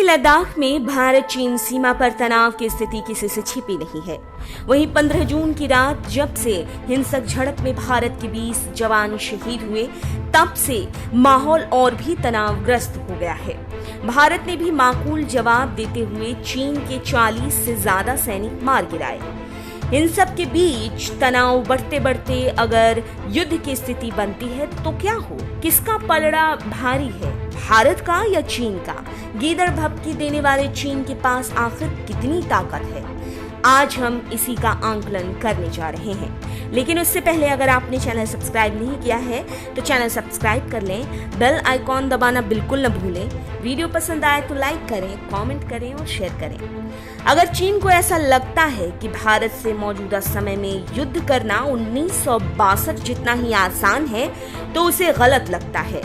लद्दाख में भारत चीन सीमा पर तनाव की स्थिति किसी से छिपी नहीं है। वहीं 15 जून की रात जब से हिंसक झड़प में भारत के 20 जवान शहीद हुए, तब से माहौल और भी तनावग्रस्त हो गया है। भारत ने भी माकूल जवाब देते हुए चीन के 40 से ज्यादा सैनिक मार गिराए। इन सब के बीच तनाव बढ़ते बढ़ते अगर युद्ध की स्थिति बनती है तो क्या हो? किसका पलड़ा भारी है, भारत का या चीन का? गीदड़ भभकी देने वाले चीन के पास आखिर कितनी ताकत है? आज हम इसी का आंकलन करने जा रहे हैं। लेकिन उससे पहले अगर आपने चैनल सब्सक्राइब नहीं किया है तो चैनल सब्सक्राइब कर लें, बेल आइकॉन दबाना बिल्कुल न भूलें। वीडियो पसंद आए तो लाइक करें, कमेंट करें और शेयर करें। अगर चीन को ऐसा लगता है कि भारत से मौजूदा समय में युद्ध करना 1962 जितना ही आसान है तो उसे गलत लगता है।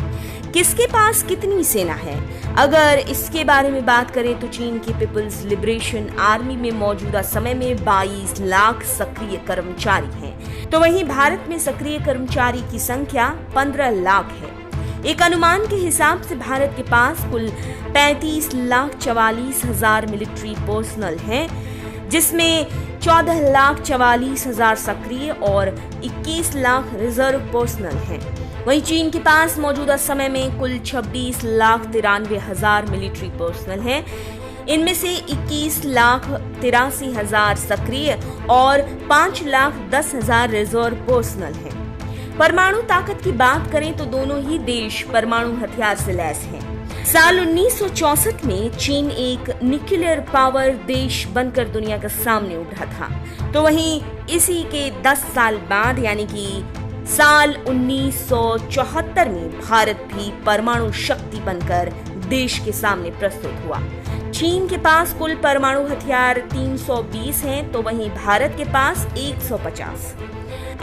किसके पास कितनी सेना है? अगर इसके बारे में बात करें तो चीन की पीपल्स लिबरेशन आर्मी में मौजूदा समय में 22 लाख सक्रिय कर्मचारी हैं, तो वहीं भारत में सक्रिय कर्मचारी की संख्या 15 लाख है। एक अनुमान के हिसाब से भारत के पास कुल 35,44,000 मिलिट्री पर्सनल हैं, जिसमें 14,44,000 सक्रिय और 21 लाख रिजर्व पर्सनल हैं। वहीं चीन के पास मौजूदा समय में कुल 26,93,000 मिलिट्री पर्सनल हैं। इनमें से 21,83,000 सक्रिय और 5,10,000 रिजर्व पर्सनल हैं। परमाणु ताकत की बात करें तो दोनों ही देश परमाणु हथियार से लैस हैं। साल 1964 में चीन एक न्यूक्लियर पावर देश बनकर दुनिया के सामने उभरा था, तो वहीं इसी के 10 साल बाद यानी कि साल 1974 में भारत भी परमाणु शक्ति बनकर देश के सामने प्रस्तुत हुआ। चीन के पास कुल परमाणु हथियार 320 हैं, तो वहीं भारत के पास 150।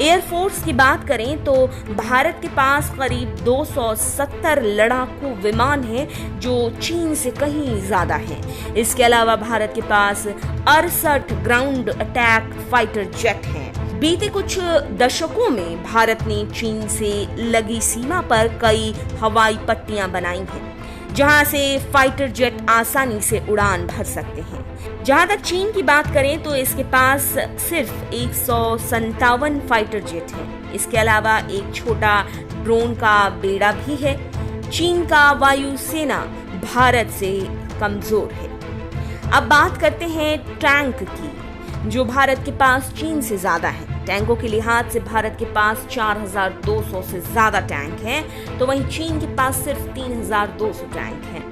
एयरफोर्स की बात करें तो भारत के पास करीब 270 लड़ाकू विमान हैं, जो चीन से कहीं ज्यादा हैं। इसके अलावा भारत के पास 68 ग्राउंड अटैक फाइटर जेट हैं। बीते कुछ दशकों में भारत ने चीन से लगी सीमा पर कई हवाई पट्टियां बनाई हैं, जहां से फाइटर जेट आसानी से उड़ान भर सकते हैं। जहां तक चीन की बात करें तो इसके पास सिर्फ 157 फाइटर जेट हैं। इसके अलावा एक छोटा ड्रोन का बेड़ा भी है। चीन का वायुसेना भारत से कमजोर है। अब बात करते हैं टैंक की, जो भारत के पास चीन से ज्यादा है। टैंकों के लिहाज से भारत के पास 4,200 से ज्यादा टैंक हैं, तो वहीं चीन के पास सिर्फ 3,200 टैंक हैं।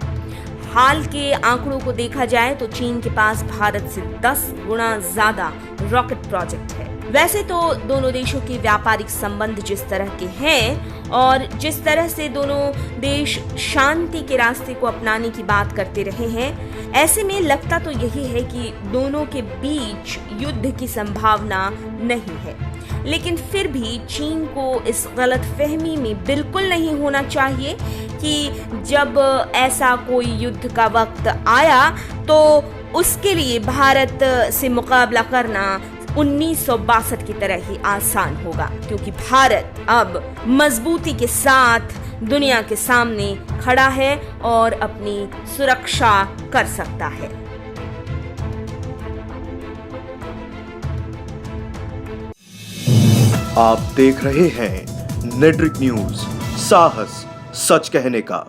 हाल के आंकड़ों को देखा जाए तो चीन के पास भारत से 10 गुना ज्यादा रॉकेट प्रोजेक्ट है। वैसे तो दोनों देशों के व्यापारिक संबंध जिस तरह के हैं और जिस तरह से दोनों देश शांति के रास्ते को अपनाने की बात करते रहे हैं, ऐसे में लगता तो यही है कि दोनों के बीच युद्ध की संभावना नहीं है। लेकिन फिर भी चीन को इस गलतफहमी में बिल्कुल नहीं होना चाहिए कि जब ऐसा कोई युद्ध का वक्त आया तो उसके लिए भारत से मुकाबला करना 1962 की तरह ही आसान होगा, क्योंकि भारत अब मजबूती के साथ दुनिया के सामने खड़ा है और अपनी सुरक्षा कर सकता है। आप देख रहे हैं नेट्रिक न्यूज, साहस सच कहने का।